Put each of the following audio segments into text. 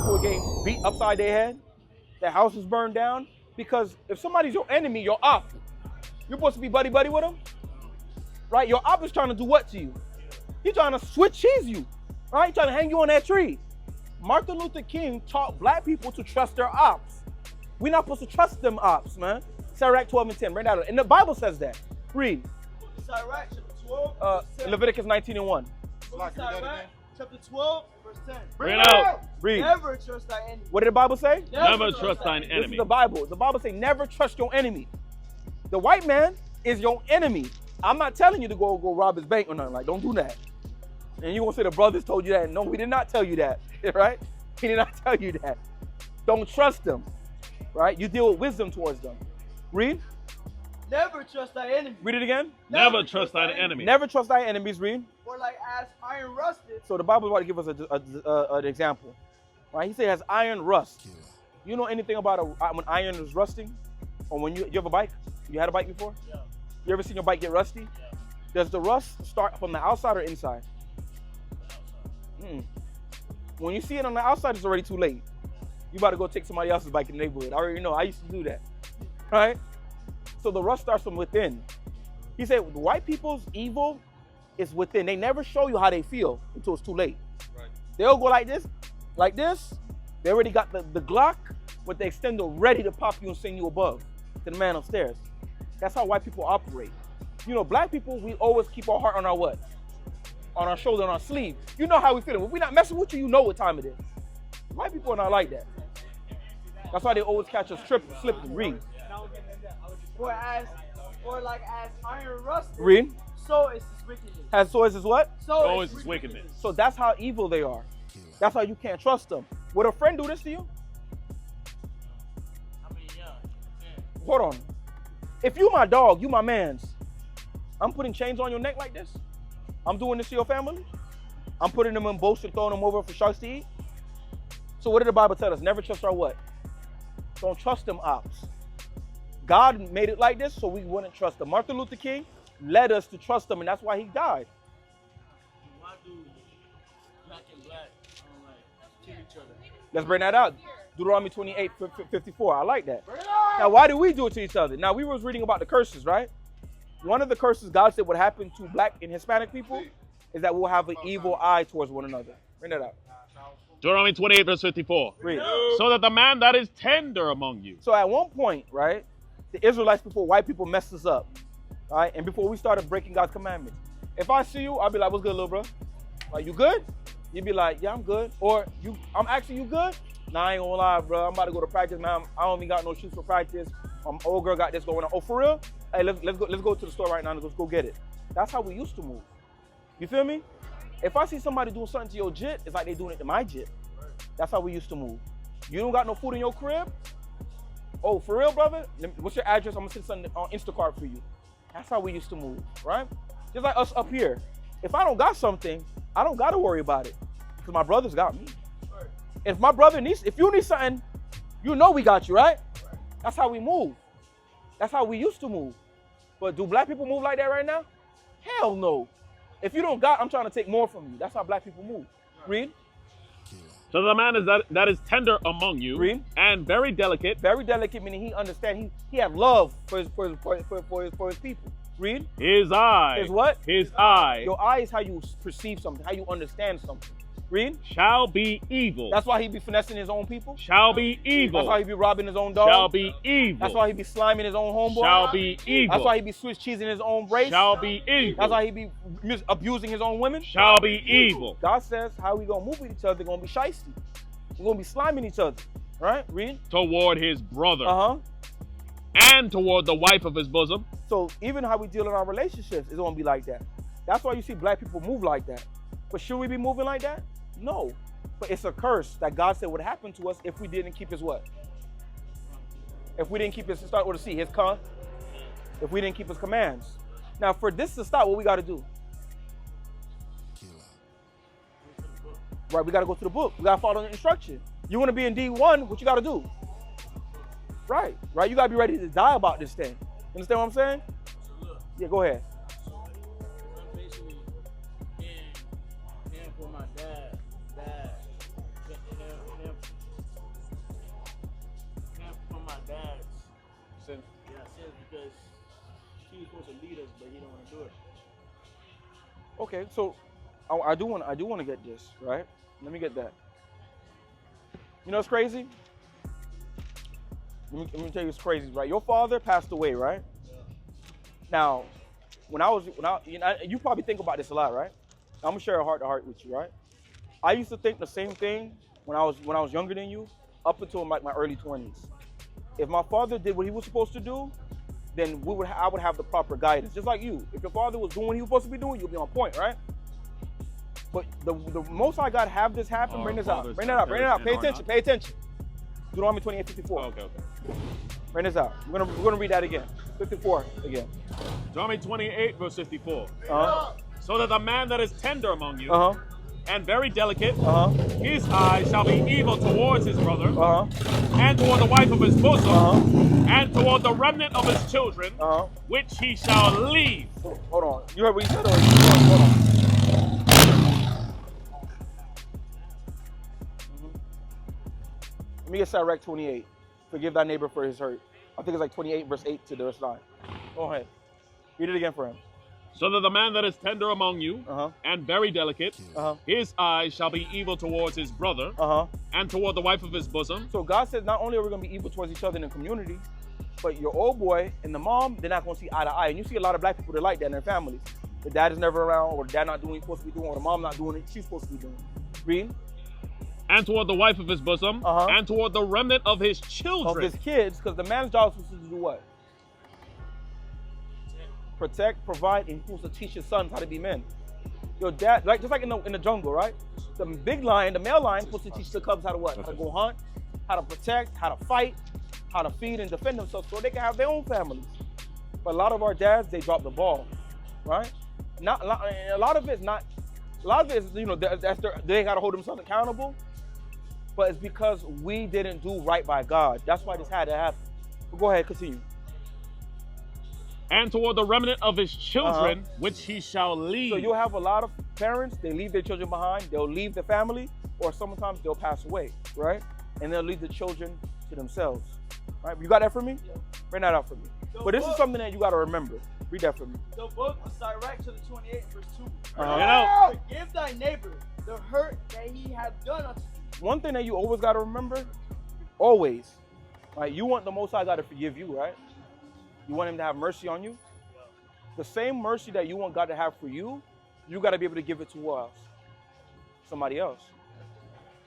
people are getting beat upside their head. Their house is burned down. Because if somebody's your enemy, your op, you're supposed to be buddy-buddy with them. Right? Your op is trying to do what to you? He's trying to switch cheese you. Right? He's trying to hang you on that tree. Martin Luther King taught black people to trust their ops. We're not supposed to trust them ops, man. Sirach 12 and 10. Bring that up. And the Bible says that. Read. Sirach chapter 12. Leviticus 19 and 1. Sirach chapter 12, verse 10. Bring it out. Read. Never trust thy enemy. What did the Bible say? Never trust thine This enemy. is the Bible. The Bible says never trust your enemy. The white man is your enemy. I'm not telling you to go rob his bank or nothing. Like, don't do that. And you won't say the brothers told you that. No, we did not tell you that. Right? We did not tell you that. Don't trust them. Right? You deal with wisdom towards them. Read. Never trust thy enemy. Read it again. Never trust thine enemy. Never trust thy enemies. Read. For like as iron rusted. So the Bible is about to give us an example. Right? He said it has iron rust. You know anything about when iron is rusting? Or when you have a bike? You had a bike before? Yeah. You ever seen your bike get rusty? Yeah. Does the rust start from the outside or inside? When you see it on the outside, it's already too late. You about to go take somebody else's bike in the neighborhood. I already know. I used to do that. Right? So the rust starts from within. He said white people's evil is within. They never show you how they feel until it's too late. Right. They'll go like this. They already got the Glock with the extender ready to pop you and send you above to the man upstairs. That's how white people operate. You know, black people, we always keep our heart on our what? On our shoulder, on our sleeve. You know how we feel. If we're not messing with you, you know what time it is. White people are not like that. That's why they always catch us slipping. Read. For like as iron rusted. Read. So is his wickedness. So is his what? So is his wickedness. So that's how evil they are. That's how you can't trust them. Would a friend do this to you? I mean, yeah. Hold on. If you my dog, you my mans, I'm putting chains on your neck like this? I'm doing this to your family? I'm putting them in boats and throwing them over for sharks to eat? So what did the Bible tell us? Never trust our what? Don't trust them ops. God made it like this so we wouldn't trust them. Martin Luther King led us to trust them, and that's why he died. Why do black and black kill each other? Let's bring that out. Deuteronomy 28:54. I like that. Now, why do we do it to each other? Now, we was reading about the curses, right? One of the curses God said would happen to black and Hispanic people is that we'll have an evil eye towards one another. Bring that out. Deuteronomy 28, verse 54. Read. So that the man that is tender among you. So at one point, right, the Israelites before white people messed us up, right? And before we started breaking God's commandments. If I see you, I'll be like, what's good, little bro? Like, you good? You'd be like, yeah, I'm good. Or, I'm asking you good? Nah, I ain't gonna lie, bro. I'm about to go to practice, man. I don't even got no shoes for practice. Old girl got this going on. Oh, for real? Hey, let's go to the store right now and let's go get it. That's how we used to move. You feel me? If I see somebody doing something to your jit, it's like they doing it to my jit. That's how we used to move. You don't got no food in your crib? Oh, for real, brother? What's your address? I'm gonna send something on Instacart for you. That's how we used to move, right? Just like us up here. If I don't got something, I don't gotta worry about it because my brothers got me. If my brother if you need something, you know we got you, right? That's how we move. That's how we used to move. But do black people move like that right now? Hell no. If you don't got, I'm trying to take more from you. That's how black people move. Read. So the man is that is tender among you. Read. And very delicate. Very delicate, meaning he understands. He have love for his people. Read. His eye. His what? His eye. Your eye is how you perceive something, how you understand something. Read. Shall be evil. That's why he be finessing his own people. Shall be evil. That's why he be robbing his own dog. Shall be evil. That's why he be sliming his own homeboy. Shall be evil. That's why he be Swiss cheesing his own race. Shall be evil. That's why he be abusing his own women. Shall be evil. God says how we gonna move with each other. They're gonna be shiesty. We're gonna be sliming each other. Right? Read. Toward his brother. And toward the wife of his bosom. So even how we deal in our relationships is gonna be like that. That's why you see black people move like that. But should we be moving like that? No. But it's a curse that God said would happen to us if we didn't keep his what? If we didn't keep his, start with a C, his con. If we didn't keep his commands. Now for this to stop, what we gotta do? Right, we gotta go to the book. We gotta follow the instruction. You wanna be in D1, what you gotta do? Right, you gotta be ready to die about this thing. You understand what I'm saying? So look, Yeah, go ahead. so I'm basically paying for my dad, him sins because he was supposed to lead us, but he don't want to do it. Okay, so I do want to get this, right? Let me get that. You know what's crazy? Let me tell you what's crazy, right? Your father passed away, right? Yeah. Now, you probably think about this a lot, right? I'm gonna share a heart-to-heart with you, right? I used to think the same thing when I was younger than you, up until my early 20s. If my father did what he was supposed to do, then I would have the proper guidance, just like you. If your father was doing what he was supposed to be doing, you'll be on point, right? But the most I got have this happen, bring this out. Bring that out. Pay attention. Deuteronomy 28:54. Okay. Bring this out. We're gonna read that again. 54 again. Deuteronomy 28, verse 54. Uh-huh. So that the man that is tender among you Uh-huh. and very delicate, Uh-huh. his eyes shall be evil towards his brother, Uh-huh. and toward the wife of his bosom, Uh-huh. and toward the remnant of his children, Uh-huh. which he shall leave. Hold on. You heard what he said? Hold on. Let me get Sirach 28. Forgive thy neighbor for his hurt. I think it's like 28 verse 8 to the verse 9. Go ahead. Read it again for him. So that the man that is tender among you Uh-huh. and very delicate, Uh-huh. his eyes shall be evil towards his brother, Uh-huh. and toward the wife of his bosom. So God says not only are we going to be evil towards each other in the community, but your old boy and the mom, they're not going to see eye to eye. And you see a lot of black people that are like that in their families. The dad is never around, or the dad not doing what he's supposed to be doing, or the mom not doing it she's supposed to be doing. Read. And toward the wife of his bosom, Uh-huh. and toward the remnant of his children. Of his kids, because the man's job is supposed to do what? Protect, provide, and he's supposed to teach his sons how to be men. Your dad, just like in the jungle, right? The big lion, the male lion, is supposed to teach the cubs how to what? How to go hunt, how to protect, how to fight, how to feed and defend themselves so they can have their own families. But a lot of our dads, they drop the ball, right? A lot of it is, you know, they got to hold themselves accountable. But it's because we didn't do right by God. That's why this had to happen. But go ahead, continue. And toward the remnant of his children, which he shall leave. So you'll have a lot of parents, they leave their children behind, they'll leave the family, or sometimes they'll pass away, right? And they'll leave the children to themselves, right? You got that for me? Yeah. Bring that out for me. But this is something that you got to remember. Read that for me. The book of Sirach to the 28 verse 2. Forgive thy neighbor the hurt that he hath done unto thee. One thing that you always got to remember, always, right? You want the Most High God to forgive you, right? You want him to have mercy on you. The same mercy that you want God to have for you, you got to be able to give it to who else? Somebody else,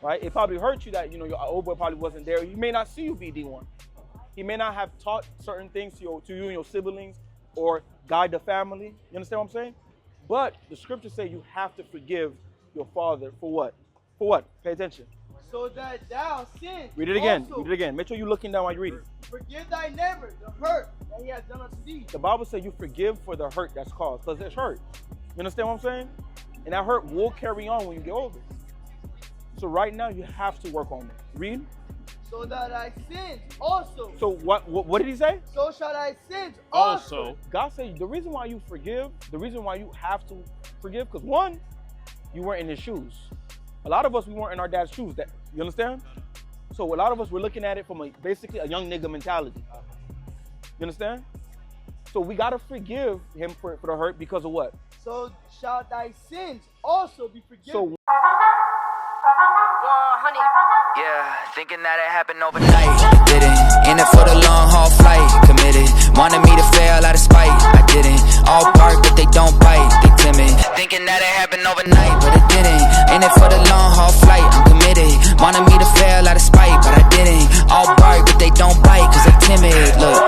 right? It probably hurt you that, you know, your old boy probably wasn't there. He may not see you be D1. He may not have taught certain things to you and your siblings or guide the family. You understand what I'm saying? But the scriptures say you have to forgive your father for what? For what? Pay attention. So that thou sin. Read it again. Also, Read it again. Make sure you're looking down while you read it. Forgive thy neighbor the hurt that he has done unto thee. The Bible says you forgive for the hurt that's caused, because it's hurt. You understand what I'm saying? And that hurt will carry on when you get older. So right now you have to work on it. Read. So that thy sins also. So what did he say? So shall thy sins also. God said the reason why you forgive, the reason why you have to forgive, because one, you weren't in his shoes. A lot of us, we weren't in our dad's shoes. You understand? So a lot of us, we're looking at it from basically a young nigga mentality. You understand? So we got to forgive him for the hurt because of what? So shall thy sins also be forgiven. So yeah, thinking that it happened overnight. Didn't. In it for the long haul flight. Committed. Wanted me to fail out of spite. I didn't. All bark, but they don't bite. They timid. Thinking that it happened overnight, but it didn't. In it for the long haul flight. I'm committed. Wanted me to fail out of spite, but I didn't. All bark, but they don't bite, cause they timid. Look.